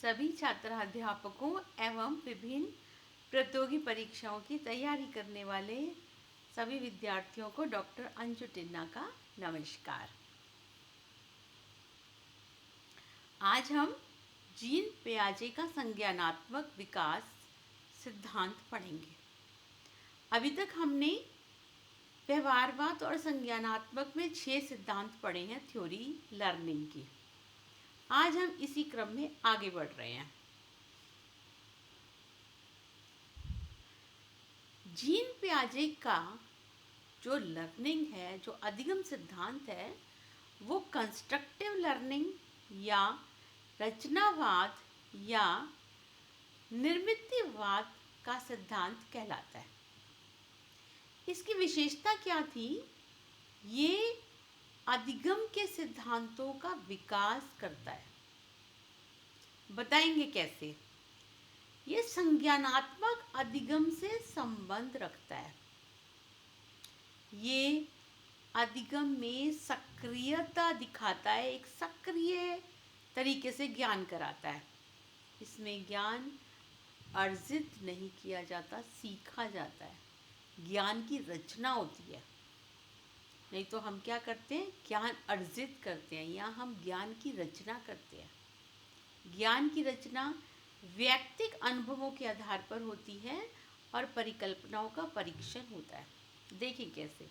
सभी छात्राध्यापकों एवं विभिन्न प्रतियोगी परीक्षाओं की तैयारी करने वाले सभी विद्यार्थियों को डॉक्टर अंशु टिन्ना का नमस्कार। आज हम जीन पियाजे का संज्ञानात्मक विकास सिद्धांत पढ़ेंगे। अभी तक हमने व्यवहारवाद और संज्ञानात्मक में 6 सिद्धांत पढ़े हैं थ्योरी लर्निंग की। आज हम इसी क्रम में आगे बढ़ रहे हैं। जीन पियाजे का जो लर्निंग है, जो अधिगम सिद्धांत है, वो कंस्ट्रक्टिव लर्निंग या रचनावाद या निर्मितिवाद का सिद्धांत कहलाता है। इसकी विशेषता क्या थी? ये अधिगम के सिद्धांतों का विकास करता है। बताएंगे कैसे? ये संज्ञानात्मक अधिगम से संबंध रखता है। ये अधिगम में सक्रियता दिखाता है, एक सक्रिय तरीके से ज्ञान कराता है। इसमें ज्ञान अर्जित नहीं किया जाता, सीखा जाता है। ज्ञान की रचना होती है। नहीं तो हम क्या करते हैं? ज्ञान अर्जित करते हैं या हम ज्ञान की रचना करते हैं। ज्ञान की रचना वैयक्तिक अनुभवों के आधार पर होती है और परिकल्पनाओं का परीक्षण होता है। देखिए कैसे।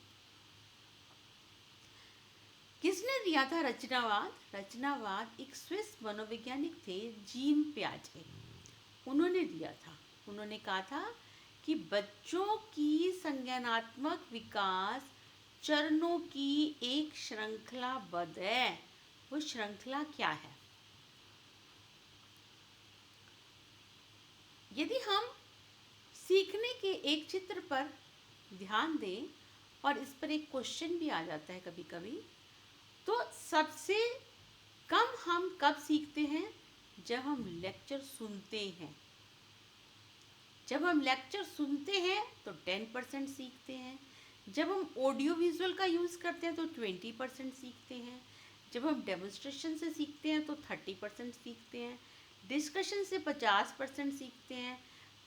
किसने दिया था रचनावाद? रचनावाद एक स्विस मनोवैज्ञानिक थे, जीन पियाजे। उन्होंने दिया था। उन्होंने कहा था कि बच्चों की संज्ञानात्मक विकास चरणों की एक श्रृंखलाबद्ध है। वो श्रृंखला क्या है? यदि हम सीखने के एक चित्र पर ध्यान दें और इस पर एक क्वेश्चन भी आ जाता है कभी कभी, तो सबसे कम हम कब सीखते हैं? जब हम लेक्चर सुनते हैं। जब हम लेक्चर सुनते हैं तो 10% सीखते हैं। जब हम ऑडियो विजुअल का यूज़ करते हैं तो 20% सीखते हैं। जब हम डेमोन्स्ट्रेशन से सीखते हैं तो 30% सीखते हैं। डिस्कशन से 50% सीखते हैं।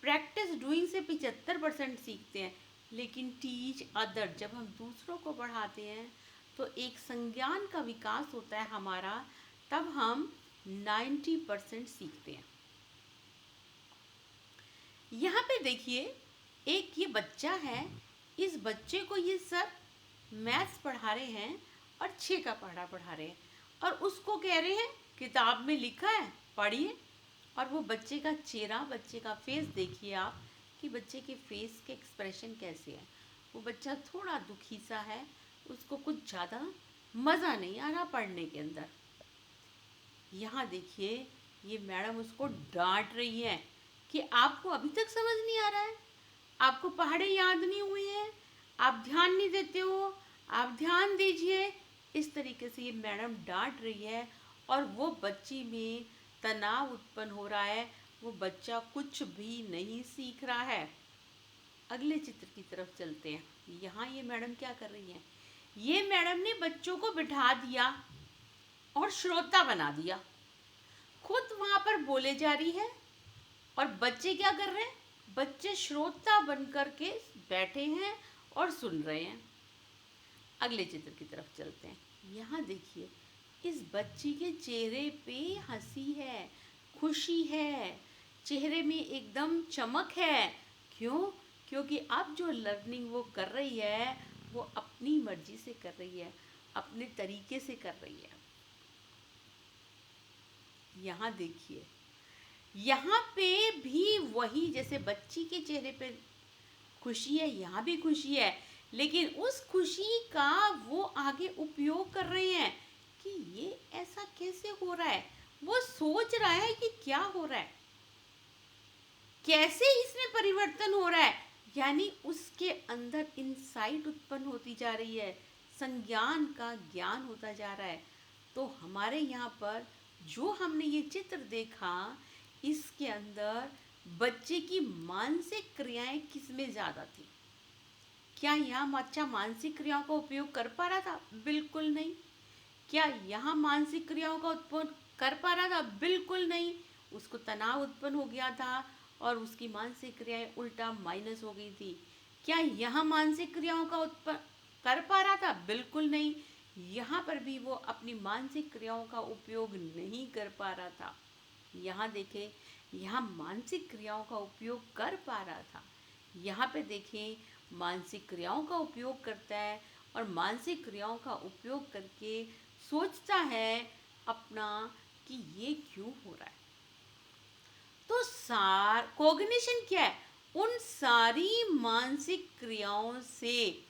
प्रैक्टिस डूइंग से 75% सीखते हैं। लेकिन टीच अदर, जब हम दूसरों को पढ़ाते हैं तो एक संज्ञान का विकास होता है हमारा, तब हम 90% सीखते हैं। यहाँ पे देखिए, एक ये बच्चा है। इस बच्चे को ये सर मैथ्स पढ़ा रहे हैं और 6 का पढ़ा रहे हैं और उसको कह रहे हैं किताब में लिखा है, पढ़िए। और वो बच्चे का चेहरा, बच्चे का फेस देखिए आप कि बच्चे के फेस के एक्सप्रेशन कैसे हैं। वो बच्चा थोड़ा दुखी सा है, उसको कुछ ज़्यादा मज़ा नहीं आ रहा पढ़ने के अंदर। यहाँ देखिए, ये मैडम उसको डांट रही है कि आपको अभी तक समझ नहीं आ रहा है, आपको पहाड़े याद नहीं हुई हैं, आप ध्यान नहीं देते हो, आप ध्यान दीजिए। इस तरीके से ये मैडम डांट रही है और वो बच्ची में तनाव उत्पन्न हो रहा है। वो बच्चा कुछ भी नहीं सीख रहा है। अगले चित्र की तरफ चलते हैं। यहाँ ये मैडम क्या कर रही हैं? ये मैडम ने बच्चों को बिठा दिया और श्रोता बना दिया। खुद वहाँ पर बोले जा रही है और बच्चे क्या कर रहे हैं? बच्चे श्रोता बनकर के बैठे हैं और सुन रहे हैं। अगले चित्र की तरफ चलते हैं। यहाँ देखिए, इस बच्ची के चेहरे पे हंसी है, खुशी है, चेहरे में एकदम चमक है। क्यों? क्योंकि अब जो लर्निंग वो कर रही है वो अपनी मर्जी से कर रही है, अपने तरीके से कर रही है। यहाँ देखिए, यहाँ पे भी वही, जैसे बच्ची के चेहरे पे खुशी है, यहाँ भी खुशी है, लेकिन उस खुशी का वो आगे उपयोग कर रहे हैं कि ये ऐसा कैसे हो रहा है। वो सोच रहा है कि क्या हो रहा है, कैसे इसमें परिवर्तन हो रहा है। यानी उसके अंदर इंसाइट उत्पन्न होती जा रही है, संज्ञान का ज्ञान होता जा रहा है। तो हमारे यहाँ पर जो हमने ये चित्र देखा, इसके अंदर बच्चे की मानसिक क्रियाएं किसमें ज़्यादा थी? क्या यहाँ बच्चा मानसिक क्रियाओं का उपयोग कर पा रहा था? बिल्कुल नहीं। क्या यहाँ मानसिक क्रियाओं का उत्पन्न कर पा रहा था? बिल्कुल नहीं। उसको तनाव उत्पन्न हो गया था और उसकी मानसिक क्रियाएं उल्टा माइनस हो गई थी। क्या यहाँ मानसिक क्रियाओं का उत्पन्न कर पा रहा था? बिल्कुल नहीं। यहाँ पर भी वो अपनी मानसिक क्रियाओं का उपयोग नहीं कर पा रहा था। यहाँ देखें, यहाँ मानसिक क्रियाओं का उपयोग कर पा रहा था। यहाँ पे देखें, मानसिक क्रियाओं का उपयोग करता है और मानसिक क्रियाओं का उपयोग करके सोचता है अपना कि ये क्यों हो रहा है। तो सार कॉग्निशन क्या है? उन सारी मानसिक क्रियाओं से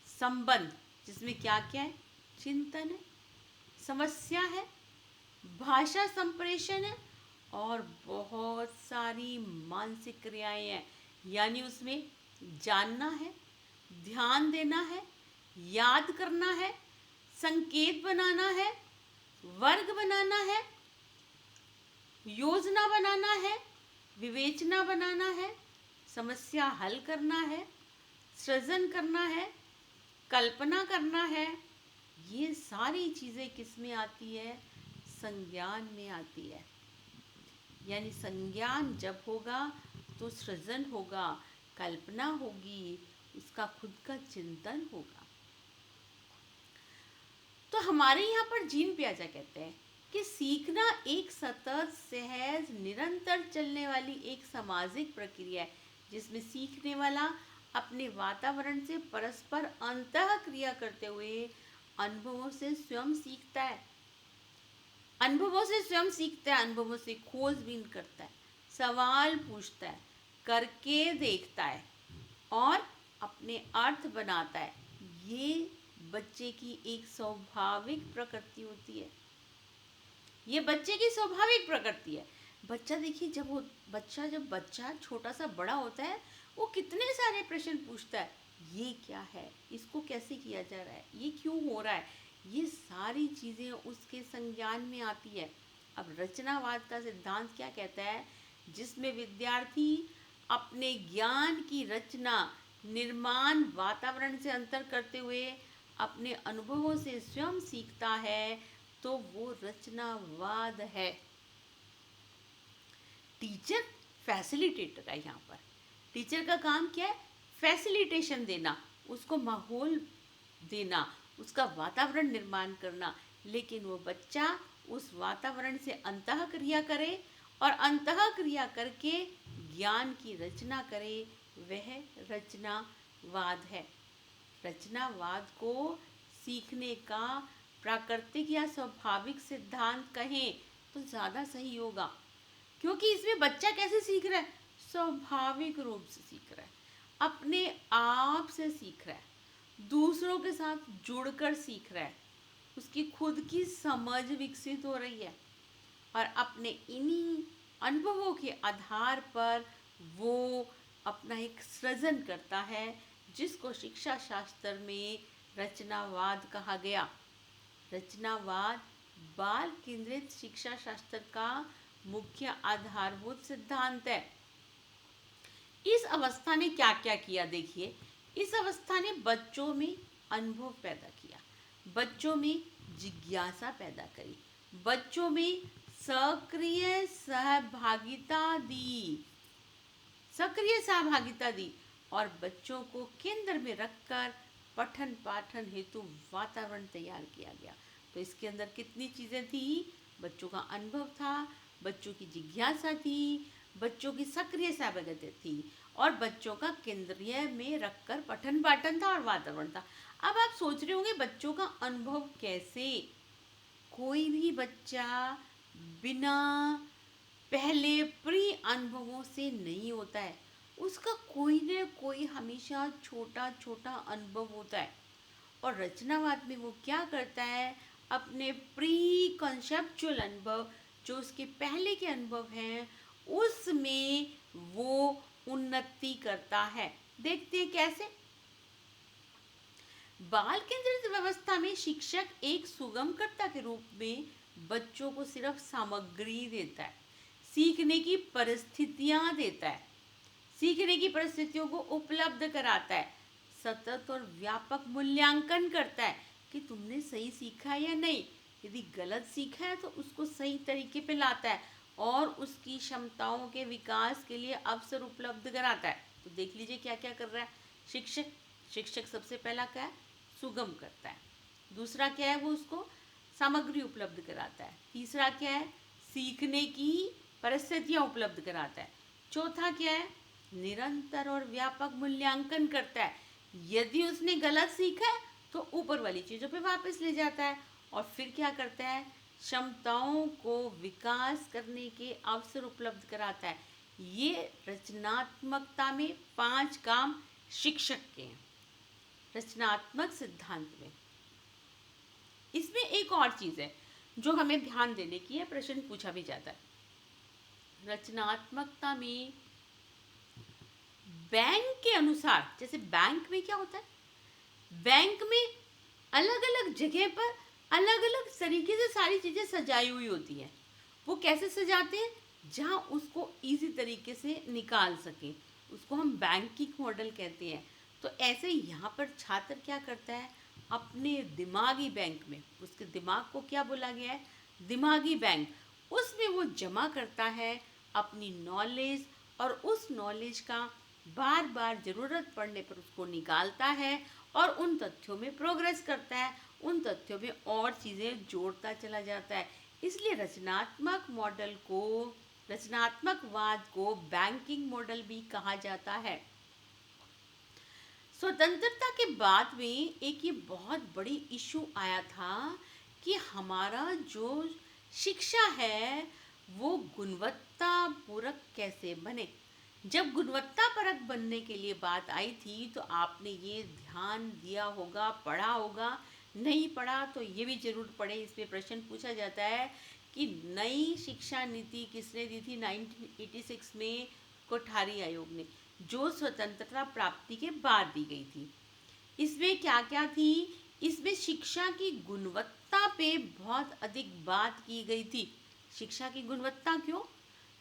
संबंध, जिसमें क्या क्या है? चिंतन है, समस्या है, भाषा संप्रेषण है और बहुत सारी मानसिक क्रियाएं हैं। यानी उसमें जानना है, ध्यान देना है, याद करना है, संकेत बनाना है, वर्ग बनाना है, योजना बनाना है, विवेचना बनाना है, समस्या हल करना है, सृजन करना है, कल्पना करना है। ये सारी चीज़ें किस में आती है? संज्ञान में आती है। यानी संज्ञान जब होगा तो सृजन होगा, कल्पना होगी, उसका खुद का चिंतन होगा। तो हमारे यहाँ पर जीन पियाजा कहते हैं कि सीखना एक सतत, सहज, निरंतर चलने वाली एक सामाजिक प्रक्रिया है, जिसमें सीखने वाला अपने वातावरण से परस्पर अंतः क्रिया करते हुए अनुभवों से स्वयं सीखता है। अनुभवों से स्वयं सीखता है, अनुभवों से खोजबीन करता है, सवाल पूछता है, करके देखता है और अपने अर्थ बनाता है। ये बच्चे की एक स्वाभाविक प्रकृति होती है। ये बच्चे की स्वाभाविक प्रकृति है। बच्चा देखिए, जब बच्चा छोटा सा बड़ा होता है, वो कितने सारे प्रश्न पूछता है। ये क्या है? इसको कैसे किया जा रहा है? ये क्यों हो रहा है? ये सारी चीज़ें उसके संज्ञान में आती है। अब रचनावाद का सिद्धांत क्या कहता है? जिसमें विद्यार्थी अपने ज्ञान की रचना, निर्माण वातावरण से अंतर करते हुए अपने अनुभवों से स्वयं सीखता है, तो वो रचनावाद है। टीचर फैसिलिटेटर है। यहाँ पर टीचर का काम क्या है? फैसिलिटेशन देना, उसको माहौल देना, उसका वातावरण निर्माण करना। लेकिन वो बच्चा उस वातावरण से अंतः क्रिया करे और अंतः क्रिया करके ज्ञान की रचना करे, वह रचनावाद है। रचनावाद को सीखने का प्राकृतिक या स्वाभाविक सिद्धांत कहें तो ज़्यादा सही होगा, क्योंकि इसमें बच्चा कैसे सीख रहा है? स्वाभाविक रूप से सीख रहा है, अपने आप से सीख रहा है, दूसरों के साथ जुड़कर सीख रहा है, उसकी खुद की समझ विकसित हो रही है और अपने इन्हीं अनुभवों के आधार पर वो अपना एक सृजन करता है, जिसको शिक्षा शास्त्र में रचनावाद कहा गया। रचनावाद बाल केंद्रित शिक्षा शास्त्र का मुख्य आधारभूत सिद्धांत है। इस अवस्था ने क्या क्या किया? देखिए, इस अवस्था ने बच्चों में अनुभव पैदा किया, बच्चों में जिज्ञासा पैदा करी, बच्चों में सक्रिय सहभागिता दी और बच्चों को केंद्र में रखकर पठन पाठन हेतु वातावरण तैयार किया गया। तो इसके अंदर कितनी चीज़ें थी? बच्चों का अनुभव था, बच्चों की जिज्ञासा थी, बच्चों की सक्रिय सहभागिता थी और बच्चों का केंद्रीय में रखकर पठन पाठन था और वातावरण था। अब आप सोच रहे होंगे बच्चों का अनुभव कैसे? कोई भी बच्चा बिना पहले प्री अनुभवों से नहीं होता है, उसका कोई न कोई हमेशा छोटा छोटा अनुभव होता है। और रचनावाद में वो क्या करता है? अपने प्री कॉन्सेप्चुअल अनुभव, जो उसके पहले के अनुभव हैं, उसमें वो उन्नति करता है। देखते हैं कैसे। बाल केंद्रित व्यवस्था में शिक्षक एक सुगमकर्ता के रूप में बच्चों को सिर्फ सामग्री देता है, सीखने की परिस्थितियां देता है, सीखने की परिस्थितियों को उपलब्ध कराता है, सतत और व्यापक मूल्यांकन करता है कि तुमने सही सीखा है या नहीं। यदि गलत सीखा है तो उसको सही तरीके पे लाता है और उसकी क्षमताओं के विकास के लिए अवसर उपलब्ध कराता है। तो देख लीजिए क्या क्या कर रहा है शिक्षक। शिक्षक सबसे पहला क्या है, सुगम करता है। दूसरा क्या है, वो उसको सामग्री उपलब्ध कराता है। तीसरा क्या है, सीखने की परिस्थितियां उपलब्ध कराता है। चौथा क्या है, निरंतर और व्यापक मूल्यांकन करता है। यदि उसने गलत सीखा है तो ऊपर वाली चीज़ों पे वापस ले जाता है। और फिर क्या करता है, क्षमताओं को विकास करने के अवसर उपलब्ध कराता है। ये रचनात्मकता में 5 काम शिक्षक के हैं रचनात्मक सिद्धांत में। इसमें एक और चीज़ है जो हमें ध्यान देने की है, प्रश्न पूछा भी जाता है। रचनात्मकता में बैंक के अनुसार, जैसे बैंक में क्या होता है, बैंक में अलग अलग जगह पर अलग अलग तरीके से सारी चीज़ें सजाई हुई होती हैं। वो कैसे सजाते हैं, जहाँ उसको इजी तरीके से निकाल सकें, उसको हम बैंकिंग मॉडल कहते हैं। तो ऐसे यहाँ पर छात्र क्या करता है, अपने दिमागी बैंक में, उसके दिमाग को क्या बोला गया है, दिमागी बैंक, उसमें वो जमा करता है अपनी नॉलेज, और उस नॉलेज का बार बार ज़रूरत पड़ने पर उसको निकालता है और उन तथ्यों में प्रोग्रेस करता है, उन तथ्यों में और चीज़ें जोड़ता चला जाता है। इसलिए रचनात्मकवाद को बैंकिंग मॉडल भी कहा जाता है। स्वतंत्रता के बाद में एक ये बहुत बड़ी इशू आया था कि हमारा जो शिक्षा है वो गुणवत्तापूर्वक कैसे बने। जब गुणवत्तापरक बनने के लिए बात आई थी तो आपने ये ध्यान दिया होगा, पढ़ा होगा, नहीं पढ़ा तो ये भी जरूर पढ़े। इसमें प्रश्न पूछा जाता है कि नई शिक्षा नीति किसने दी थी 1986 में, कोठारी आयोग ने, जो स्वतंत्रता प्राप्ति के बाद दी गई थी। इसमें क्या क्या थी, इसमें शिक्षा की गुणवत्ता पे बहुत अधिक बात की गई थी। शिक्षा की गुणवत्ता क्यों,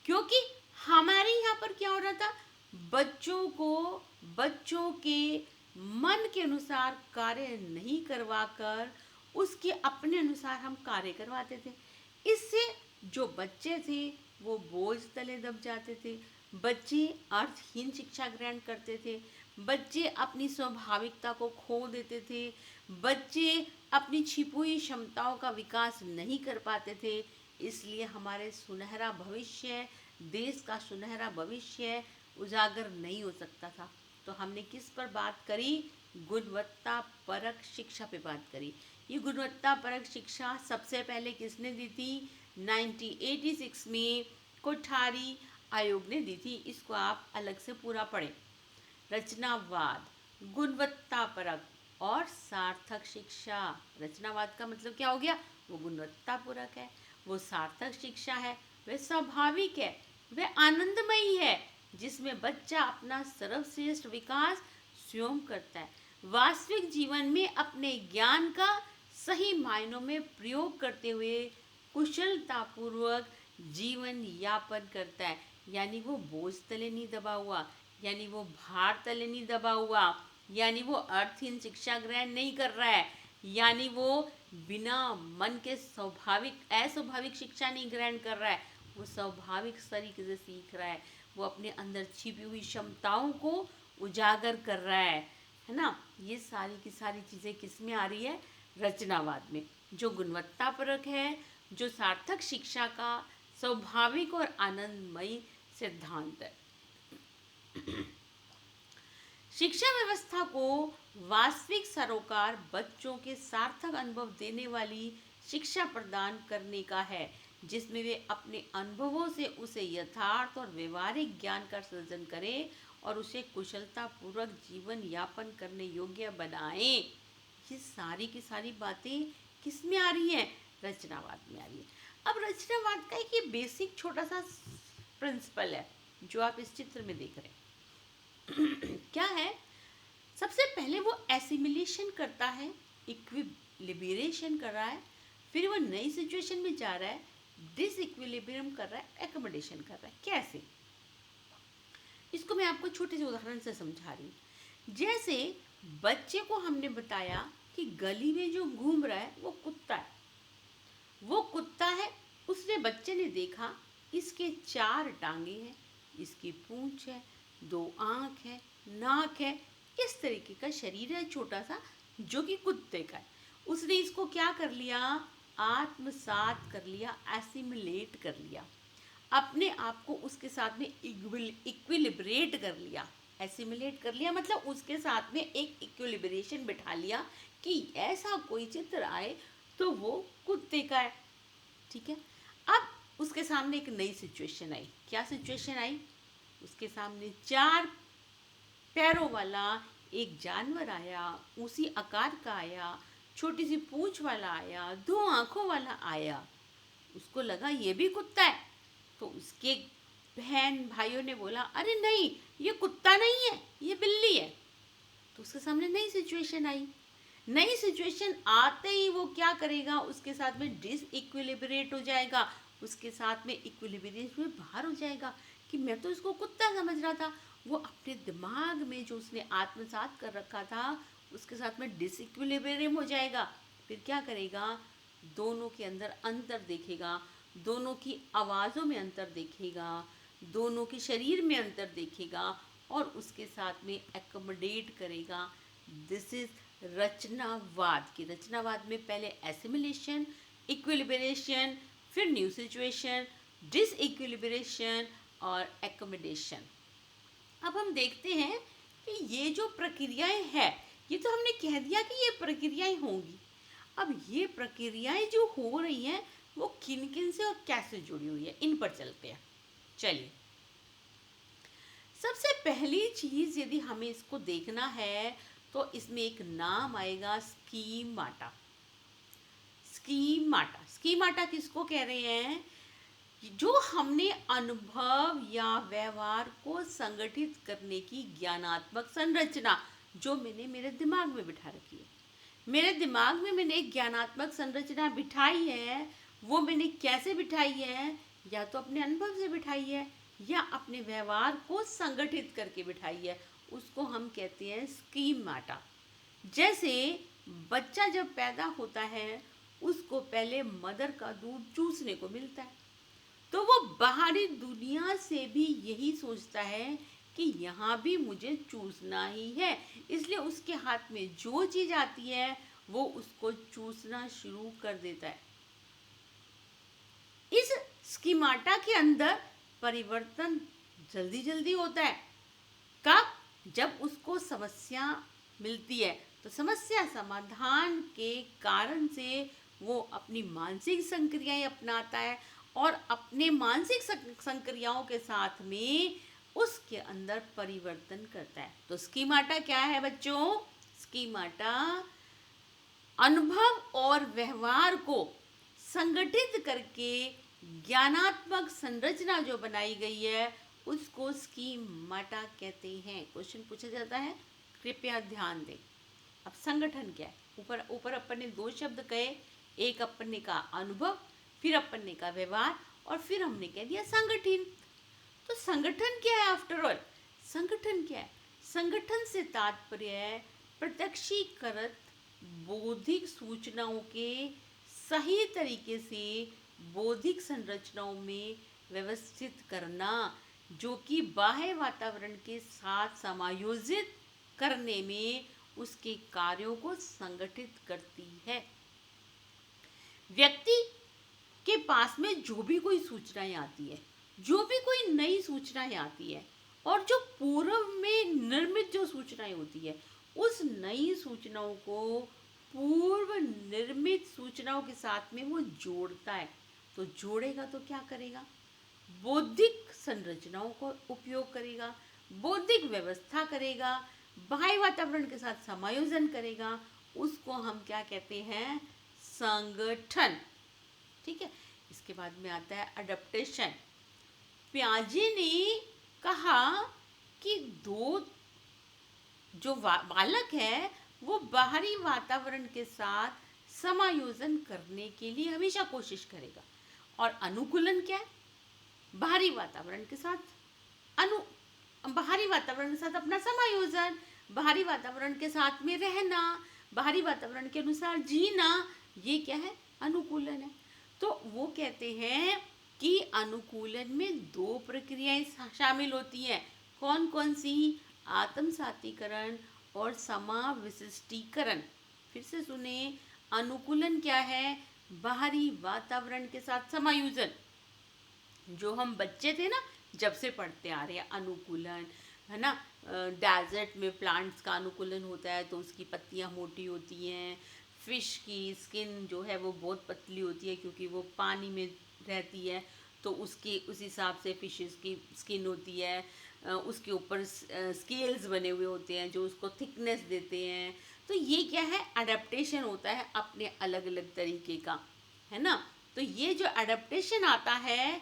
क्योंकि हमारे यहाँ पर क्या हो रहा था, बच्चों को बच्चों के मन के अनुसार कार्य नहीं करवाकर उसके अपने अनुसार हम कार्य करवाते थे। इससे जो बच्चे थे वो बोझ तले दब जाते थे, बच्चे अर्थहीन शिक्षा ग्रहण करते थे, बच्चे अपनी स्वाभाविकता को खो देते थे, बच्चे अपनी छिपी हुई क्षमताओं का विकास नहीं कर पाते थे। इसलिए हमारे सुनहरा भविष्य, देश का सुनहरा भविष्य उजागर नहीं हो सकता था। तो हमने किस पर बात करी, गुणवत्ता परक शिक्षा पे बात करी। ये गुणवत्ता परक शिक्षा सबसे पहले किसने दी थी, 1986 में कोठारी आयोग ने दी थी। इसको आप अलग से पूरा पढ़ें। रचनावाद, गुणवत्तापरक और सार्थक शिक्षा। रचनावाद का मतलब क्या हो गया, वो गुणवत्तापूर्वक है, वो सार्थक शिक्षा है, वह स्वाभाविक है, वह आनंदमयी है, जिसमें बच्चा अपना सर्वश्रेष्ठ विकास स्वयं करता है, वास्तविक जीवन में अपने ज्ञान का सही मायनों में प्रयोग करते हुए कुशलतापूर्वक जीवन यापन करता है। यानी वो बोझ तले नहीं दबा हुआ, यानी वो भार तले नहीं दबा हुआ, यानी वो अर्थहीन शिक्षा ग्रहण नहीं कर रहा है, यानी वो बिना मन के अस्वाभाविक शिक्षा नहीं ग्रहण कर रहा है, वो स्वाभाविक तरीके से सीख रहा है, वो अपने अंदर छिपी हुई क्षमताओं को उजागर कर रहा है ना। ये सारी की सारी चीज़ें किस में आ रही है, रचनावाद में, जो गुणवत्तापरक है, जो सार्थक शिक्षा का स्वाभाविक और आनंदमयी सिद्धांत है। शिक्षा व्यवस्था को वास्तविक सरोकार बच्चों के सार्थक अनुभव देने वाली शिक्षा प्रदान करने का है, जिसमें वे अपने अनुभवों से उसे यथार्थ और व्यवहारिक ज्ञान का सृजन करें और उसे कुशलतापूर्वक जीवन यापन करने योग्य बनाएं। ये सारी की सारी बातें किस में आ रही हैं, रचनावाद में आ रही है। अब रचनावाद का एक ये बेसिक छोटा सा प्रिंसिपल है जो आप इस चित्र में देख रहे हैं। क्या है, सबसे पहले वो एसिमिलेशन करता है, इक्विलिब्रेशन कर रहा है, फिर वो नई सिचुएशन में जा रहा है, डिसइक्विलिब्रियम कर रहा है, एकोमोडेशन कर रहा है। कैसे, इसको मैं आपको छोटे से उदाहरण से समझा रही हूँ। जैसे बच्चे को हमने बताया कि गली में जो घूम रहा है वो कुत्ता है, वो कुत्ता है। उसने बच्चे ने देखा इसके 4 टांगे हैं, इसकी पूंछ है, 2 आँख है, नाक है, इस तरीके का शरीर है छोटा सा, जो कि कुत्ते का है। उसने इसको क्या कर लिया, आत्मसात कर लिया, एसिमिलेट कर लिया, अपने आप को उसके साथ में इक्विलिब्रेट कर लिया। एसिमिलेट कर लिया मतलब उसके साथ में एक इक्विलिब्रेशन बिठा लिया कि ऐसा कोई चित्र आए तो वो कुत्ते का है। ठीक है, अब उसके सामने एक नई सिचुएशन आई। क्या सिचुएशन आई? उसके सामने 4 पैरों वाला एक जानवर आया, उसी आकार का आया, छोटी सी पूंछ वाला आया, 2 आंखों वाला आया। उसको लगा ये भी कुत्ता है, तो उसके बहन भाइयों ने बोला अरे नहीं, ये कुत्ता नहीं है, ये बिल्ली है। तो उसके सामने नई सिचुएशन आई। नई सिचुएशन आते ही वो क्या करेगा, उसके साथ में डिसइक्विलिब्रेट हो जाएगा, उसके साथ में इक्विलिब्रेशन में बाहर हो जाएगा कि मैं तो इसको कुत्ता समझ रहा था। वो अपने दिमाग में जो उसने आत्मसात कर रखा था उसके साथ में डिसइक्विलिब्रियम हो जाएगा। फिर क्या करेगा, दोनों के अंदर अंतर देखेगा, दोनों की आवाज़ों में अंतर देखेगा, दोनों के शरीर में अंतर देखेगा और उसके साथ में एकोमोडेट करेगा। दिस इज रचनावाद। की रचनावाद में पहले एसिमिलेशन, इक्विलिब्रेशन, फिर न्यू सिचुएशन, डिसइक्विलिब्रेशन और एकोमोडेशन। अब हम देखते हैं कि ये जो प्रक्रियाएं हैं, ये तो हमने कह दिया कि ये प्रक्रियाएं होंगी। अब ये प्रक्रियाएं जो हो रही हैं वो किन किन से और कैसे जुड़ी हुई है, इन पर चलते हैं। चलिए, सबसे पहली चीज यदि हमें इसको देखना है तो इसमें एक नाम आएगा, स्कीमाटा। स्कीमाटा, स्कीमाटा किसको कह रहे हैं? जो हमने अनुभव या व्यवहार को संगठित करने की ज्ञानात्मक संरचना जो मैंने मेरे दिमाग में बिठा रखी है। मेरे दिमाग में मैंने एक ज्ञानात्मक संरचना बिठाई है, वो मैंने कैसे बिठाई है? या तो अपने अनुभव से बिठाई है या अपने व्यवहार को संगठित करके बिठाई है, उसको हम कहते हैं स्कीमाटा। जैसे बच्चा जब पैदा होता है उसको पहले मदर का दूध चूसने को मिलता है, तो वो बाहरी दुनिया से भी यही सोचता है कि यहाँ भी मुझे चूसना ही है, इसलिए उसके हाथ में जो चीज आती है वो उसको चूसना शुरू कर देता है। इस स्कीमाटा के अंदर परिवर्तन जल्दी जल्दी होता है। कब? जब उसको समस्या मिलती है, तो समस्या समाधान के कारण से वो अपनी मानसिक संक्रियाएं अपनाता है और अपने मानसिक संक्रियाओं के साथ में उसके अंदर परिवर्तन करता है। तो स्कीमाटा क्या है बच्चों? स्कीमाटा अनुभव और व्यवहार को संगठित करके ज्ञानात्मक संरचना जो बनाई गई है उसको स्कीमाटा कहते हैं। क्वेश्चन पूछा जाता है, कृपया ध्यान दें। अब संगठन क्या है? ऊपर ऊपर अपन ने 2 शब्द कहे, एक अपन ने कहा अनुभव, फिर अपन ने कहा व्यवहार और फिर हमने कह दिया संगठन। तो संगठन क्या है? आफ्टर ऑल संगठन क्या है? संगठन से तात्पर्य है प्रत्यक्षीकृत बौद्धिक सूचनाओं के सही तरीके से बौद्धिक संरचनाओं में व्यवस्थित करना, जो कि बाह्य वातावरण के साथ समायोजित करने में उसके कार्यों को संगठित करती है। व्यक्ति के पास में जो भी कोई सूचनाएं आती है, जो भी कोई नई सूचनाएं आती है और जो पूर्व में निर्मित जो सूचनाएं होती है, उस नई सूचनाओं को पूर्व निर्मित सूचनाओं के साथ में वो जोड़ता है। तो जोड़ेगा तो क्या करेगा? बौद्धिक संरचनाओं को उपयोग करेगा, बौद्धिक व्यवस्था करेगा, बाह्य वातावरण के साथ समायोजन करेगा, उसको हम क्या कहते हैं? संगठन। ठीक है, इसके बाद में आता है अडेप्टेशन। पियाजे ने कहा कि 2 जो बालक है वो बाहरी वातावरण के साथ समायोजन करने के लिए हमेशा कोशिश करेगा। और अनुकूलन क्या है? बाहरी वातावरण के साथ बाहरी वातावरण के साथ अपना समायोजन, बाहरी वातावरण के साथ में रहना, बाहरी वातावरण के अनुसार जीना, ये क्या है? अनुकूलन है। तो वो कहते हैं कि अनुकूलन में दो प्रक्रियाएं शामिल होती हैं। कौन कौन सी? आत्मसातीकरण और समाविशिष्टीकरण। फिर से सुने, अनुकूलन क्या है? बाहरी वातावरण के साथ समायोजन। जो हम बच्चे थे ना, जब से पढ़ते आ रहे हैं अनुकूलन, है ना। डेजर्ट में प्लांट्स का अनुकूलन होता है तो उसकी पत्तियां मोटी होती हैं। फिश की स्किन जो है वो बहुत पतली होती है क्योंकि वो पानी में रहती है, तो उसके उस हिसाब से फिशेस की स्किन होती है। उसके ऊपर स्केल्स बने हुए होते हैं जो उसको थिकनेस देते हैं। तो ये क्या है? अडेप्टेशन होता है अपने अलग अलग तरीके का, है ना। तो ये जो अडेप्टेशन आता है,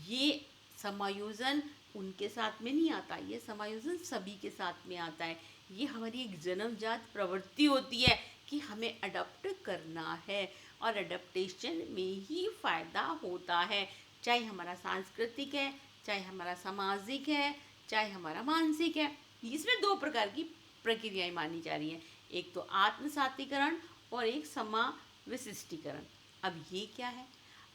ये समायोजन उनके साथ में नहीं आता, ये समायोजन सभी के साथ में आता है। ये हमारी एक जन्मजात प्रवृत्ति होती है कि हमें अडॉप्ट करना है, और अडेप्टेशन में ही फायदा होता है, चाहे हमारा सांस्कृतिक है, चाहे हमारा सामाजिक है, चाहे हमारा मानसिक है। इसमें दो प्रकार की प्रक्रियाएं मानी जा रही हैं, एक तो आत्मसातीकरण और एक समाविशिष्टीकरण। अब ये क्या है?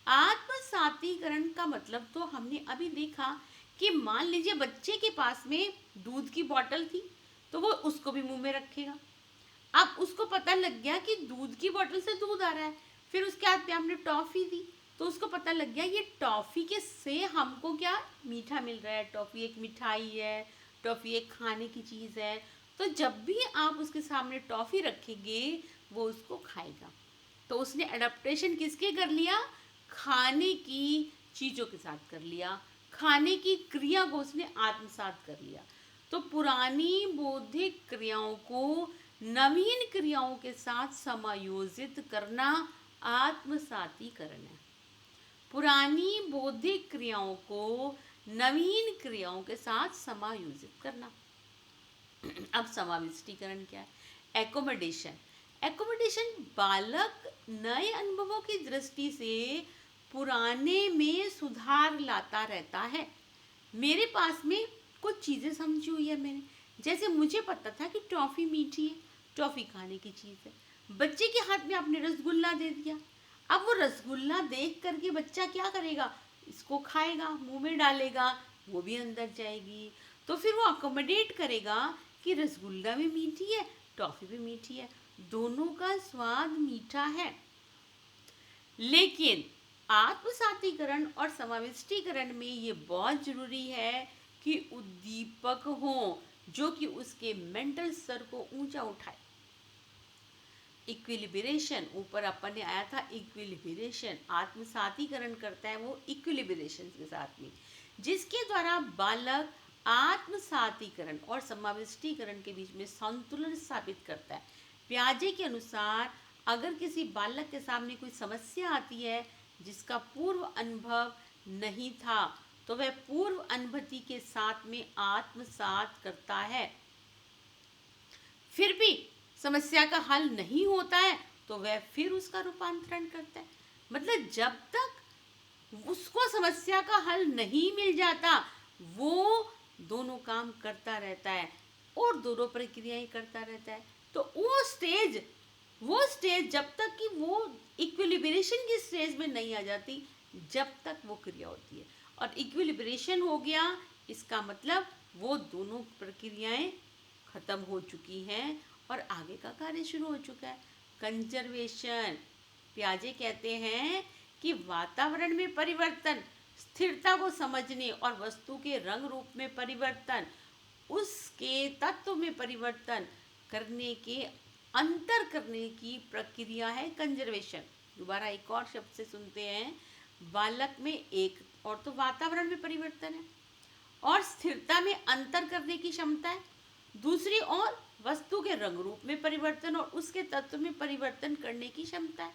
आत्मसातीकरण का मतलब तो हमने अभी देखा कि मान लीजिए बच्चे के पास में दूध की बोतल थी, तो वो उसको भी मुंह में रखेगा। अब उसको पता लग गया कि दूध की बोतल से दूध आ रहा है। फिर उसके बाद में हमने टॉफ़ी दी, तो उसको पता लग गया ये टॉफ़ी के से हमको क्या मीठा मिल रहा है। टॉफ़ी एक मिठाई है, टॉफ़ी एक खाने की चीज़ है। तो जब भी आप उसके सामने टॉफ़ी रखेंगे वो उसको खाएगा। तो उसने अडेप्टेशन किसके कर लिया? खाने की चीज़ों के साथ कर लिया, खाने की क्रिया को उसने आत्मसात कर लिया। तो पुरानी बौद्धिक क्रियाओं को नवीन क्रियाओं के साथ समायोजित करना आत्मसातीकरण है। पुरानी बौद्धिक क्रियाओं को नवीन क्रियाओं के साथ समायोजित करना। अब समाविष्टीकरण क्या है? एकोमोडेशन। एकोमोडेशन बालक नए अनुभवों की दृष्टि से पुराने में सुधार लाता रहता है। मेरे पास में कुछ चीज़ें समझी हुई है मैंने, जैसे मुझे पता था कि टॉफ़ी मीठी है, टॉफ़ी खाने की चीज़ है। बच्चे के हाथ में आपने रसगुल्ला दे दिया। अब वो रसगुल्ला देख करके बच्चा क्या करेगा? इसको खाएगा, मुंह में डालेगा, वो भी अंदर जाएगी। तो फिर वो अकोमोडेट करेगा कि रसगुल्ला भी मीठी है, टॉफ़ी भी मीठी है, दोनों का स्वाद मीठा है। लेकिन आत्मसातीकरण और समाविष्टीकरण में ये बहुत जरूरी है कि उद्दीपक हो जो कि उसके मेंटल स्तर को ऊंचा उठाए। इक्विलिब्रेशन, ऊपर अपन ने आया था इक्विलिब्रेशन, आत्मसातीकरण करता है वो इक्विलिब्रेशन के साथ में, जिसके द्वारा बालक आत्मसातीकरण और समाविष्टीकरण के बीच में संतुलन स्थापित करता है। पियाजे के अनुसार अगर किसी बालक के सामने कोई समस्या आती है जिसका पूर्व अनुभव नहीं था, तो वह पूर्व अनुभूति के साथ में आत्मसात करता है। फिर भी समस्या का हल नहीं होता है तो वह फिर उसका रूपांतरण करता है। मतलब जब तक उसको समस्या का हल नहीं मिल जाता वो दोनों काम करता रहता है और दोनों प्रक्रियाएं करता रहता है। तो वो स्टेज जब तक कि वो इक्विलिब्रेशन की स्टेज में नहीं आ जाती, जब तक वो क्रिया होती है। और इक्विलिब्रेशन हो गया, इसका मतलब वो दोनों प्रक्रियाएं खत्म हो चुकी हैं और आगे का कार्य शुरू हो चुका है। कंजर्वेशन, पियाजे कहते हैं कि वातावरण में परिवर्तन, स्थिरता को समझने और वस्तु के रंग रूप में परिवर्तन, उसके तत्व में परिवर्तन करने के अंतर करने की प्रक्रिया है कंजर्वेशन। दोबारा एक और शब्द से सुनते हैं, बालक में एक और तो वातावरण में परिवर्तन है और स्थिरता में अंतर करने की क्षमता है, दूसरी ओर वस्तु के रंग रूप में परिवर्तन और उसके तत्व में परिवर्तन करने की क्षमता है।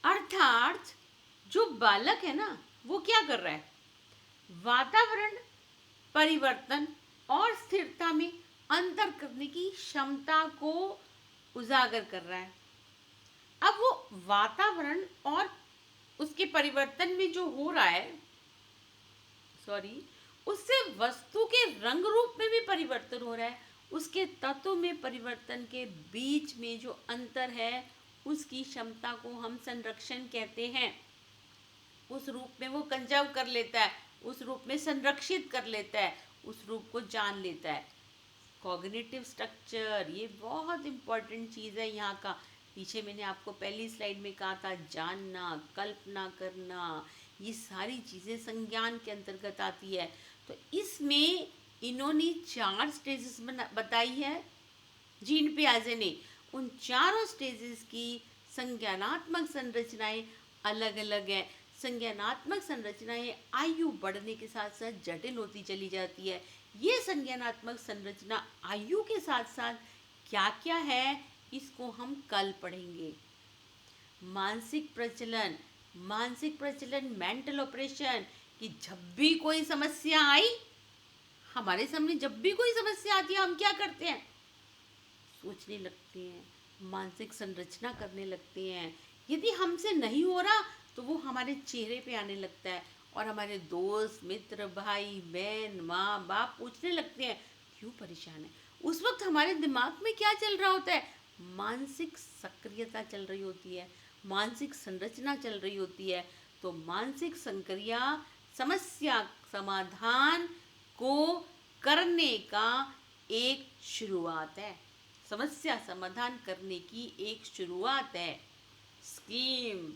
अर्थात जो बालक है ना, वो क्या कर रहा है? वातावरण, परिवर्तन और स्थिरता में अंतर करने की क्षमता को उजागर कर रहा है। अब वो वातावरण और उसके परिवर्तन में जो हो रहा है, उससे वस्तु के रंग रूप में भी परिवर्तन हो रहा है, उसके तत्व में परिवर्तन के बीच में जो अंतर है उसकी क्षमता को हम संरक्षण कहते हैं। उस रूप में वो कंजर्व कर लेता है, उस रूप में संरक्षित कर लेता है, उस रूप को जान लेता है। कॉग्निटिव स्ट्रक्चर ये बहुत इंपॉर्टेंट चीज़ है यहाँ का। पीछे मैंने आपको पहली स्लाइड में कहा था, जानना, कल्पना करना, ये सारी चीज़ें संज्ञान के अंतर्गत आती है। तो इसमें इन्होंने 4 स्टेजेस बताई है जीन पियाजे ने। उन चारों स्टेजेस की संज्ञानात्मक संरचनाएं अलग अलग है। संज्ञानात्मक संरचनाएं आयु बढ़ने के साथ साथ जटिल होती चली जाती है। ये संज्ञानात्मक संरचना आयु के साथ साथ क्या क्या है, इसको हम कल पढ़ेंगे। मानसिक प्रचलन मेंटल ऑपरेशन, कि जब भी कोई समस्या आई, हमारे सामने जब भी कोई समस्या आती है हम क्या करते हैं, सोचने लगते हैं, मानसिक संरचना करने लगते हैं। यदि हमसे नहीं हो रहा तो वो हमारे चेहरे पे आने लगता है और हमारे दोस्त, मित्र, भाई, बहन, माँ बाप पूछने लगते हैं क्यों परेशान है। उस वक्त हमारे दिमाग में क्या चल रहा होता है, मानसिक सक्रियता चल रही होती है, मानसिक संरचना चल रही होती है। तो मानसिक संक्रिया समस्या समाधान को करने का एक शुरुआत है, समस्या समाधान करने की एक शुरुआत है। स्कीम,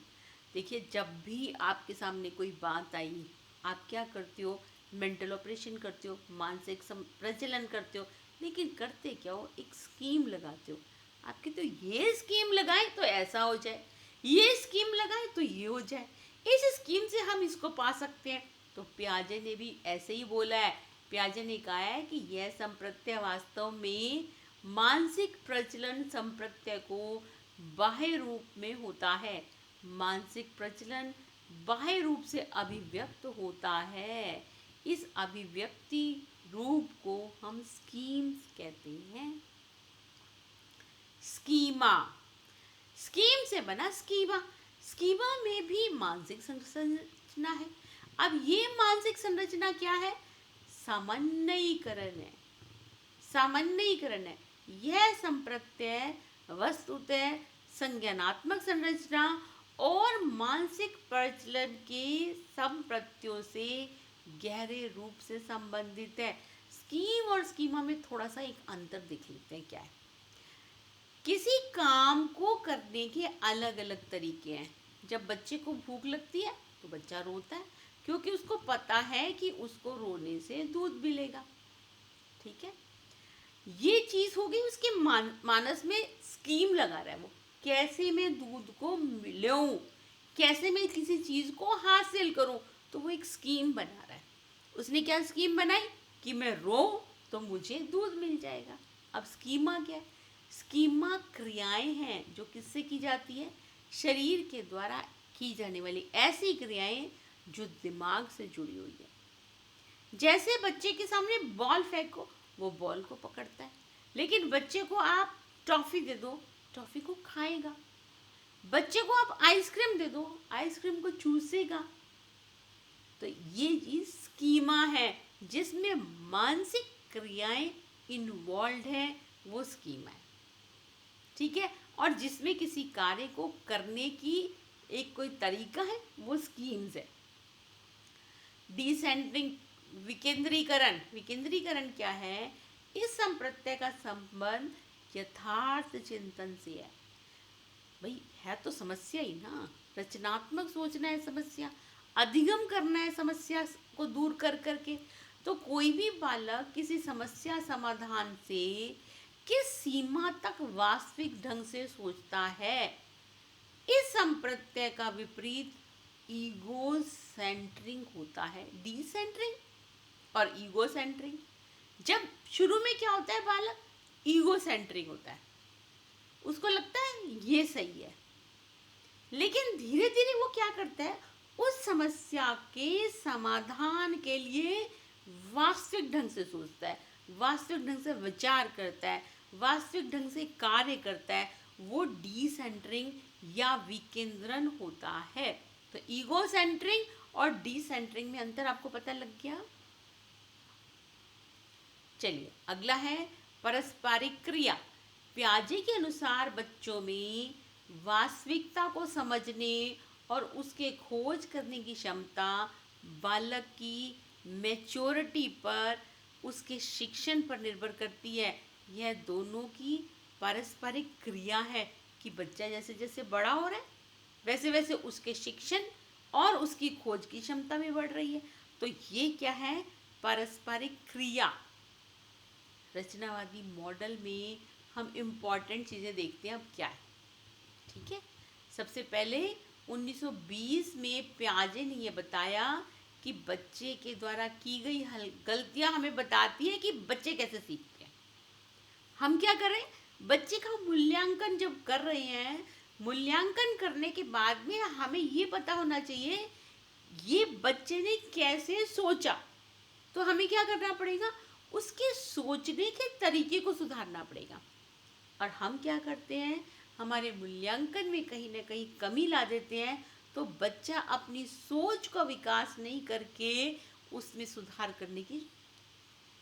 देखिए जब भी आपके सामने कोई बात आई, आप क्या करते हो, मेंटल ऑपरेशन करते हो, मानसिक प्रचलन करते हो, लेकिन करते क्या हो, एक स्कीम लगाते हो। आपकी तो ये स्कीम लगाए तो ऐसा हो जाए, ये स्कीम लगाए तो ये हो जाए, इस स्कीम से हम इसको पा सकते हैं। तो पियाजे ने भी ऐसे ही बोला है। पियाजे ने कहा है कि यह संप्रत्यय वास्तव में मानसिक प्रचलन संप्रत्यय को बाह्य रूप में होता है। मानसिक प्रचलन बाह्य रूप से अभिव्यक्त होता है। इस अभिव्यक्ति रूप को हम स्कीम्स कहते हैं। स्कीमा, स्कीम से बना स्कीमा। स्कीमा में भी मानसिक संरचना है। अब ये मानसिक संरचना क्या है, सामान्यीकरण है। सामान्यीकरण है। यह संप्रत्यय वस्तुतः संज्ञानात्मक संरचना और मानसिक प्रचलन के संप्रत्ययों से गहरे रूप से संबंधित है। स्कीम और स्कीमा में थोड़ा सा एक अंतर देख लेते हैं क्या है। किसी काम को करने के अलग अलग तरीके हैं। जब बच्चे को भूख लगती है तो बच्चा रोता है, क्योंकि उसको पता है कि उसको रोने से दूध मिलेगा। ठीक है, ये चीज हो गई उसके मानस में। स्कीम लगा रहा है वो, कैसे मैं दूध को मिलूं, कैसे मैं किसी चीज को हासिल करूं। तो वो एक स्कीम बना रहा है। उसने क्या स्कीम बनाई कि मैं रो तो मुझे दूध मिल जाएगा। अब स्कीमा क्या है, स्कीमा क्रियाएं हैं जो किससे की जाती है, शरीर के द्वारा की जाने वाली ऐसी क्रियाएं जो दिमाग से जुड़ी हुई है। जैसे बच्चे के सामने बॉल फेंको, वो बॉल को पकड़ता है, लेकिन बच्चे को आप टॉफी दे दो, टॉफी को खाएगा। बच्चे को आप आइसक्रीम दे दो, आइसक्रीम को चूसेगा। तो ये चीज स्कीमा है, जिसमें मानसिक क्रियाएं इन्वॉल्व है, वो स्कीमा है। ठीक है, और जिसमें किसी कार्य को करने की एक कोई तरीका है, वो स्कीम्स है। डिसेंट्रिंग, विकेंद्रीकरण। विकेंद्रीकरण क्या है, इस संप्रत्यय का संबंध यथार्थ चिंतन से है। भाई है तो समस्या ही ना, रचनात्मक सोचना है, समस्या अधिगम करना है, समस्या को दूर कर करके। तो कोई भी बालक किसी समस्या समाधान से किस सीमा तक वास्तविक ढंग से सोचता है, इस संप्रत्यय का विपरीत ईगो सेंटरिंग होता है। डिसेंटरिंग और ईगो सेंटरिंग। जब शुरू में क्या होता है, बालक ईगो सेंटरिंग होता है, उसको लगता है ये सही है, लेकिन धीरे धीरे वो क्या करता है, उस समस्या के समाधान के लिए वास्तविक ढंग से सोचता है, वास्तविक ढंग से विचार करता है, वास्तविक ढंग से कार्य करता है। वो डिसेंटरिंग या विकेंद्रण होता है। तो ईगो सेंटरिंग और डिसेंटरिंग में अंतर आपको पता लग गया। चलिए अगला है पारस्परिक क्रिया। पियाजे के अनुसार बच्चों में वास्तविकता को समझने और उसके खोज करने की क्षमता बालक की मैच्योरिटी पर, उसके शिक्षण पर निर्भर करती है। यह दोनों की पारस्परिक क्रिया है कि बच्चा जैसे जैसे बड़ा हो रहा है वैसे वैसे उसके शिक्षण और उसकी खोज की क्षमता भी बढ़ रही है। तो ये क्या है? पारस्परिक क्रिया। रचनावादी मॉडल में हम इम्पॉर्टेंट चीज़ें देखते हैं। अब क्या है, ठीक है। सबसे पहले 1920 में पियाजे ने यह बताया कि बच्चे के द्वारा की गई गलतियां हमें बताती है कि बच्चे कैसे सीखते हैं। हम क्या कर रहे हैं? बच्चे का मूल्यांकन जब कर रहे हैं, मूल्यांकन करने के बाद में हमें ये पता होना चाहिए ये बच्चे ने कैसे सोचा। तो हमें क्या करना पड़ेगा? उसके सोचने के तरीके को सुधारना पड़ेगा। और हम क्या करते हैं? हमारे मूल्यांकन में कहीं ना कहीं कमी ला देते हैं, तो बच्चा अपनी सोच का विकास नहीं करके उसमें सुधार करने की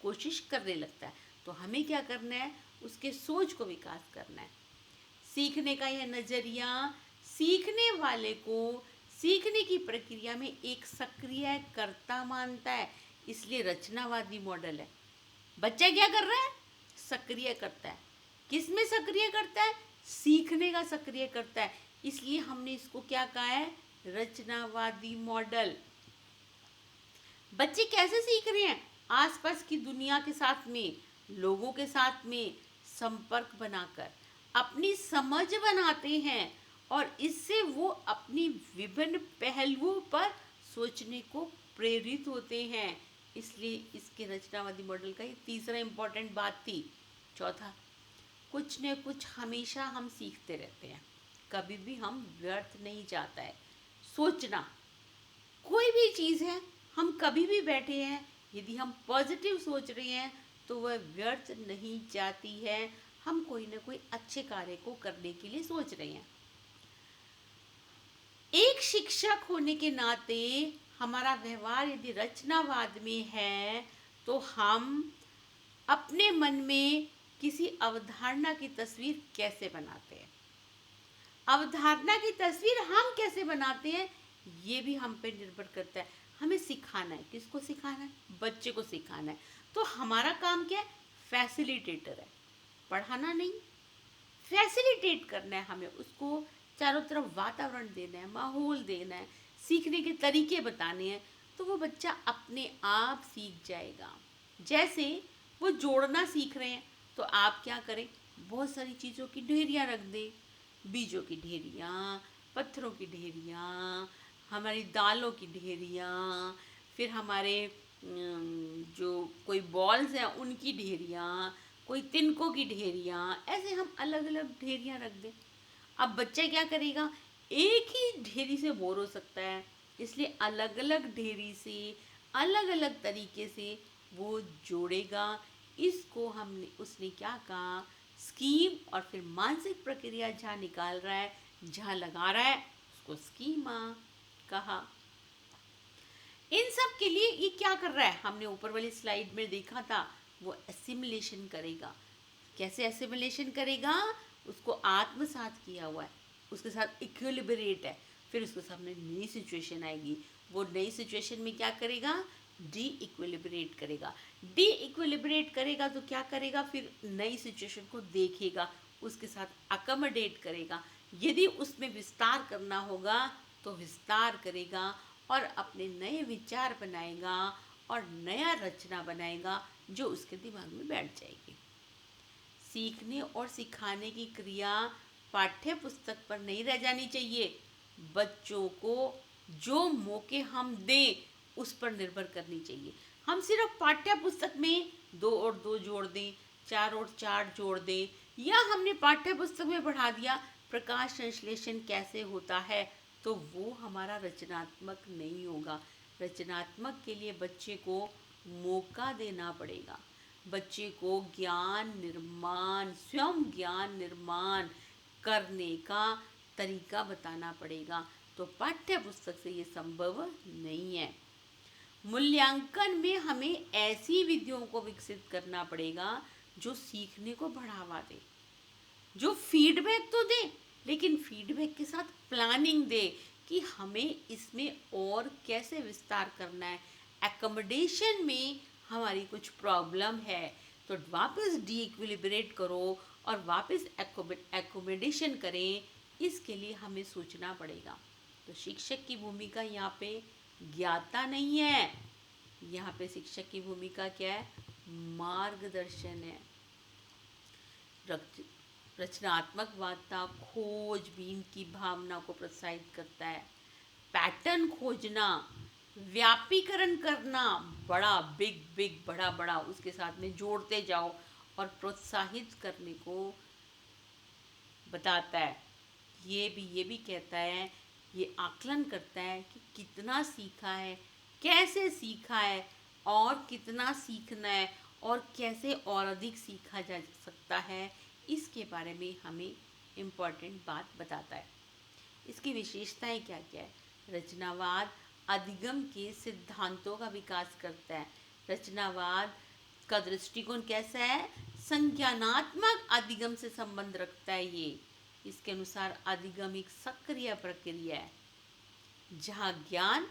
कोशिश करने लगता है। तो हमें क्या करना है? उसके सोच को विकास करना है। सीखने का यह नज़रिया सीखने वाले को सीखने की प्रक्रिया में एक सक्रिय कर्ता मानता है, इसलिए रचनावादी मॉडल है। बच्चा क्या कर रहा है? सक्रिय करता है। किस में सक्रिय करता है? सीखने का सक्रिय करता है, इसलिए हमने इसको क्या कहा है? रचनावादी मॉडल। बच्चे कैसे सीख रहे हैं? आसपास की दुनिया के साथ में, लोगों के साथ में संपर्क बनाकर अपनी समझ बनाते हैं और इससे वो अपनी विभिन्न पहलुओं पर सोचने को प्रेरित होते हैं। इसलिए इसके रचनावादी मॉडल का ये तीसरा इम्पोर्टेंट बात थी। चौथा, कुछ न कुछ हमेशा हम सीखते रहते हैं, कभी भी हम व्यर्थ नहीं जाता है सोचना। कोई भी चीज़ है, हम कभी भी बैठे हैं, यदि हम पॉजिटिव सोच रहे हैं तो वह व्यर्थ नहीं जाती है। हम कोई ना कोई अच्छे कार्य को करने के लिए सोच रहे हैं। एक शिक्षक होने के नाते हमारा व्यवहार यदि रचनावाद में है तो हम अपने मन में किसी अवधारणा की तस्वीर कैसे बनाते हैं, अवधारणा की तस्वीर हम कैसे बनाते हैं, ये भी हम पे निर्भर करता है। हमें सिखाना है। किसको सिखाना है? बच्चे को सिखाना है। तो हमारा काम क्या है? फैसिलिटेटर है, पढ़ाना नहीं, फैसिलिटेट करना है। हमें उसको चारों तरफ वातावरण देना है, माहौल देना है, सीखने के तरीके बताने हैं, तो वो बच्चा अपने आप सीख जाएगा। जैसे वो जोड़ना सीख रहे हैं, तो आप क्या करें? बहुत सारी चीज़ों की ढेरियाँ रख दें, बीजों की ढेरियाँ, पत्थरों की ढेरियाँ, हमारी दालों की ढेरियाँ, फिर हमारे जो कोई बॉल्स हैं उनकी ढेरियाँ, कोई तिनकों की ढेरियाँ, ऐसे हम अलग अलग ढेरियाँ रख दें। अब बच्चा क्या करेगा? एक ही ढेरी से बोर हो सकता है, इसलिए अलग अलग ढेरी से अलग अलग तरीके से वो जोड़ेगा। इसको हमने उसने क्या कहा? स्कीम। और फिर मानसिक प्रक्रिया जहाँ निकाल रहा है, जहाँ लगा रहा है, उसको स्कीमा कहा। इन सब के लिए ये क्या कर रहा है? हमने ऊपर वाली स्लाइड में देखा था, वो एसिमिलेशन करेगा। कैसे एसिमिलेशन करेगा? उसको आत्मसात किया हुआ है, उसके साथ इक्विलिब्रेट है, फिर उसके सामने नई सिचुएशन आएगी, वो नई सिचुएशन में क्या करेगा? डी इक्विलिब्रेट करेगा। डी इक्विलिब्रेट करेगा तो क्या करेगा? फिर नई सिचुएशन को देखेगा, उसके साथ अकोमोडेट करेगा। यदि उसमें विस्तार करना होगा तो विस्तार करेगा और अपने नए विचार बनाएगा और नया रचना बनाएगा जो उसके दिमाग में बैठ जाएगी। सीखने और सिखाने की क्रिया पाठ्य पुस्तक पर नहीं रह जानी चाहिए। बच्चों को जो मौके हम दें उस पर निर्भर करनी चाहिए। हम सिर्फ पाठ्य पुस्तक में 2 और 2 जोड़ दें, 4 और 4 जोड़ दें, या हमने पाठ्य पुस्तक में पढ़ा दिया प्रकाश संश्लेषण कैसे होता है, तो वो हमारा रचनात्मक नहीं होगा। रचनात्मक के लिए बच्चे को मौका देना पड़ेगा। बच्चे को ज्ञान निर्माण, स्वयं ज्ञान निर्माण करने का तरीका बताना पड़ेगा। तो पाठ्य पुस्तक से ये संभव नहीं है। मूल्यांकन में हमें ऐसी विधियों को विकसित करना पड़ेगा जो सीखने को बढ़ावा दे, जो फीडबैक तो दे, लेकिन फीडबैक के साथ प्लानिंग दे कि हमें इसमें और कैसे विस्तार करना है। एकोमोडेशन में हमारी कुछ प्रॉब्लम है, तो वापस डी इक्विलिब्रेट करो और वापस एकोमोडेशन करें, इसके लिए हमें सोचना पड़ेगा। तो शिक्षक की भूमिका यहाँ पे ज्ञाता नहीं है, यहाँ पे शिक्षक की भूमिका क्या है? मार्गदर्शन है। रचनात्मकवादिता खोजबीन की भावना को प्रोत्साहित करता है। पैटर्न खोजना, व्यापीकरण करना, बड़ा बिग बिग बड़ा बड़ा उसके साथ में जोड़ते जाओ और प्रोत्साहित करने को बताता है। ये भी कहता है, ये आकलन करता है कि कितना सीखा है, कैसे सीखा है और कितना सीखना है और कैसे और अधिक सीखा जा सकता है, इसके बारे में हमें इम्पोर्टेंट बात बताता है। इसकी विशेषताएं क्या क्या है? रचनावाद अधिगम के सिद्धांतों का विकास करता है। रचनावाद का दृष्टिकोण कैसा है? संज्ञानात्मक अधिगम से संबंध रखता है। ये इसके अनुसार अधिगम एक सक्रिय प्रक्रिया है जहाँ ज्ञान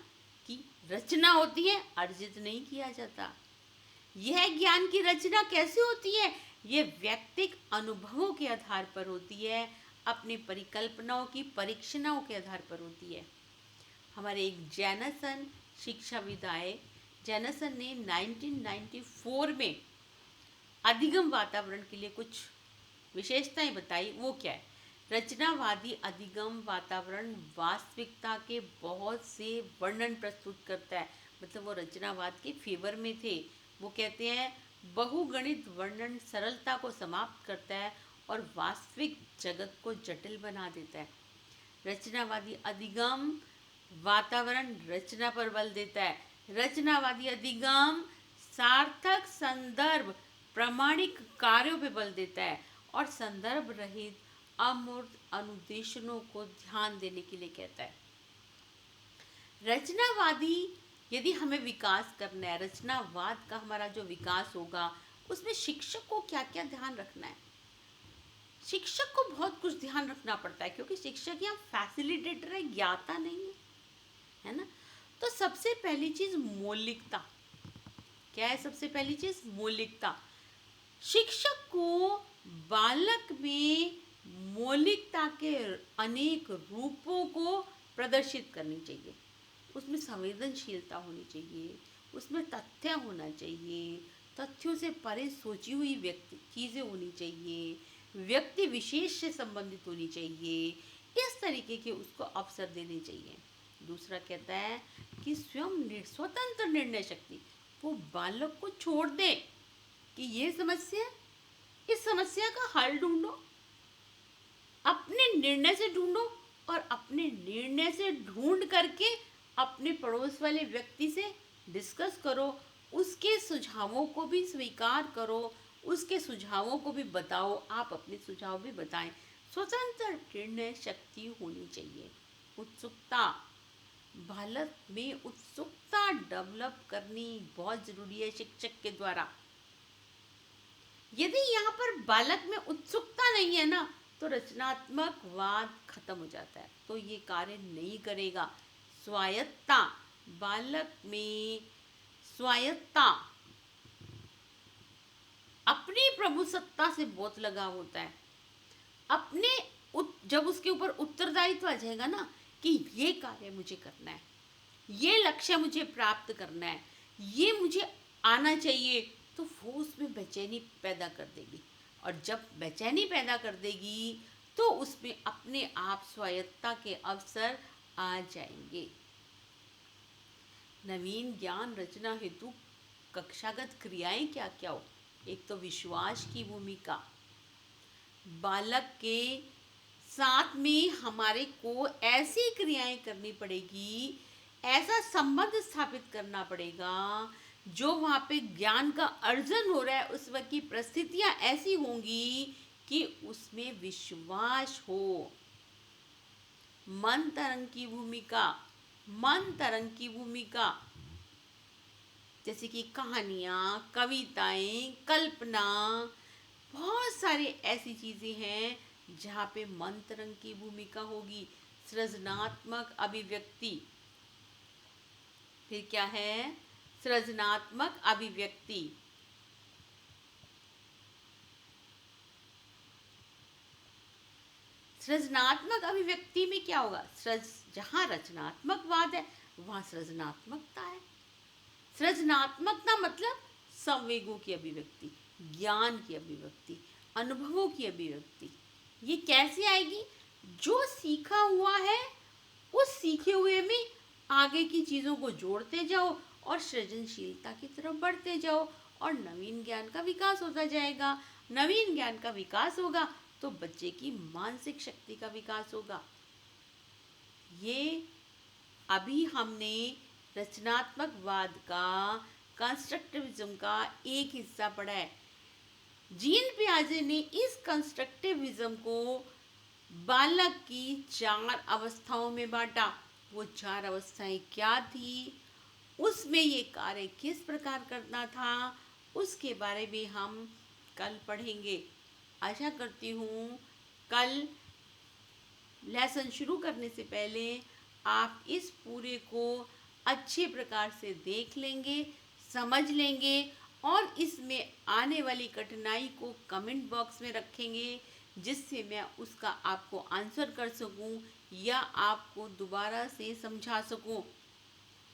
की रचना होती है, अर्जित नहीं किया जाता। यह ज्ञान की रचना कैसे होती है? यह व्यक्तिक अनुभवों के आधार पर होती है, अपनी परिकल्पनाओं की परीक्षणों के आधार पर होती है। हमारे एक जैनसन शिक्षाविद आए, जैनसन ने 1994 में अधिगम वातावरण के लिए कुछ विशेषताएं बताई। वो क्या है? रचनावादी अधिगम वातावरण वास्तविकता के बहुत से वर्णन प्रस्तुत करता है। मतलब वो रचनावाद के फेवर में थे। वो कहते हैं बहुगणित वर्णन सरलता को समाप्त करता है और वास्तविक जगत को जटिल बना देता है। रचनावादी अधिगम वातावरण रचना पर बल देता है। रचनावादी अधिगम सार्थक संदर्भ प्रामाणिक कार्यों पर बल देता है और संदर्भ रहित अमूर्त अनुदेशनों को ध्यान देने के लिए कहता है। रचनावादी यदि हमें विकास करना है, रचनावाद का हमारा जो विकास होगा उसमें शिक्षक को क्या क्या ध्यान रखना है? शिक्षक को बहुत कुछ ध्यान रखना पड़ता है, क्योंकि शिक्षक यहाँ फैसिलिटेटर है, ज्ञाता नहीं है, है ना। तो सबसे पहली चीज मौलिकता। क्या है सबसे पहली चीज? मौलिकता। शिक्षक को बालक में मौलिकता के अनेक रूपों को प्रदर्शित करनी चाहिए। उसमें संवेदनशीलता होनी चाहिए, उसमें तथ्य होना चाहिए, तथ्यों से परे सोची हुई व्यक्ति चीज़ें होनी चाहिए, व्यक्ति विशेष से संबंधित होनी चाहिए, इस तरीके के उसको अवसर देने चाहिए। दूसरा कहता है कि स्वयं स्वतंत्र निर्णय शक्ति। वो बालक को छोड़ दे कि ये समस्या, इस समस्या का हल ढूंढो, अपने निर्णय से ढूंढो और अपने निर्णय से ढूंढ करके अपने पड़ोस वाले व्यक्ति से डिस्कस करो, उसके सुझावों को भी स्वीकार करो, उसके सुझावों को भी बताओ, आप अपने सुझाव भी बताएं। स्वतंत्र निर्णय शक्ति होनी चाहिए। उत्सुकता, बालक में उत्सुकता डेवलप करनी बहुत जरूरी है शिक्षक के द्वारा। यदि यहाँ पर बालक में उत्सुकता नहीं है ना, तो रचनात्मकवाद खत्म हो जाता है, तो ये कार्य नहीं करेगा। स्वायत्तता, बालक में स्वायत्तता, अपनी प्रभुसत्ता से बहुत लगाव होता है। अपने जब उसके ऊपर उत्तरदायित्व आ जाएगा ना कि ये कार्य मुझे करना है, ये लक्ष्य मुझे प्राप्त करना है, ये मुझे आना चाहिए, तो वो उसमें बेचैनी पैदा कर देगी। और जब बेचैनी पैदा कर देगी तो उसमें अपने आप स्वायत्तता के अवसर आ जाएंगे। नवीन ज्ञान रचना हेतु कक्षागत क्रियाएं क्या क्या हो? एक तो विश्वास की भूमिका। बालक के साथ में हमारे को ऐसी क्रियाएं करनी पड़ेगी, ऐसा संबंध स्थापित करना पड़ेगा जो वहाँ पे ज्ञान का अर्जन हो रहा है उस वक्त की परिस्थितियां ऐसी होंगी कि उसमें विश्वास हो। मन तरंग की भूमिका, मन तरंग की भूमिका जैसे कि कहानियाँ, कविताएं, कल्पना, बहुत सारी ऐसी चीज़ें हैं जहाँ पे मन तरंग की भूमिका होगी। सृजनात्मक अभिव्यक्ति। फिर क्या है? सृजनात्मक अभिव्यक्ति। सृजनात्मक अभिव्यक्ति में क्या होगा? जहाँ रचनात्मकवाद है वहाँ सृजनात्मकता है। सृजनात्मकता मतलब संवेगों की अभिव्यक्ति, ज्ञान की अभिव्यक्ति, अनुभवों की अभिव्यक्ति। ये कैसे आएगी? जो सीखा हुआ है उस सीखे हुए में आगे की चीज़ों को जोड़ते जाओ और सृजनशीलता की तरफ बढ़ते जाओ और नवीन ज्ञान का विकास होता जाएगा। नवीन ज्ञान का विकास होगा तो बच्चे की मानसिक शक्ति का विकास होगा। ये अभी हमने रचनात्मकवाद का, कंस्ट्रक्टिविज्म का एक हिस्सा पढ़ा है। जीन पियाजे ने इस कंस्ट्रक्टिविज्म को बालक की 4 अवस्थाओं में बांटा। वो 4 अवस्थाएं क्या थी, उसमें ये कार्य किस प्रकार करना था, उसके बारे में हम कल पढ़ेंगे। आशा करती हूँ कल लेसन शुरू करने से पहले आप इस पूरे को अच्छे प्रकार से देख लेंगे, समझ लेंगे और इसमें आने वाली कठिनाई को कमेंट बॉक्स में रखेंगे, जिससे मैं उसका आपको आंसर कर सकूं या आपको दोबारा से समझा सकूं।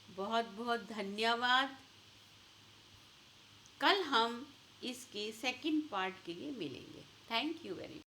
बहुत बहुत धन्यवाद। कल हम इसके सेकंड पार्ट के लिए मिलेंगे। Thank you very much.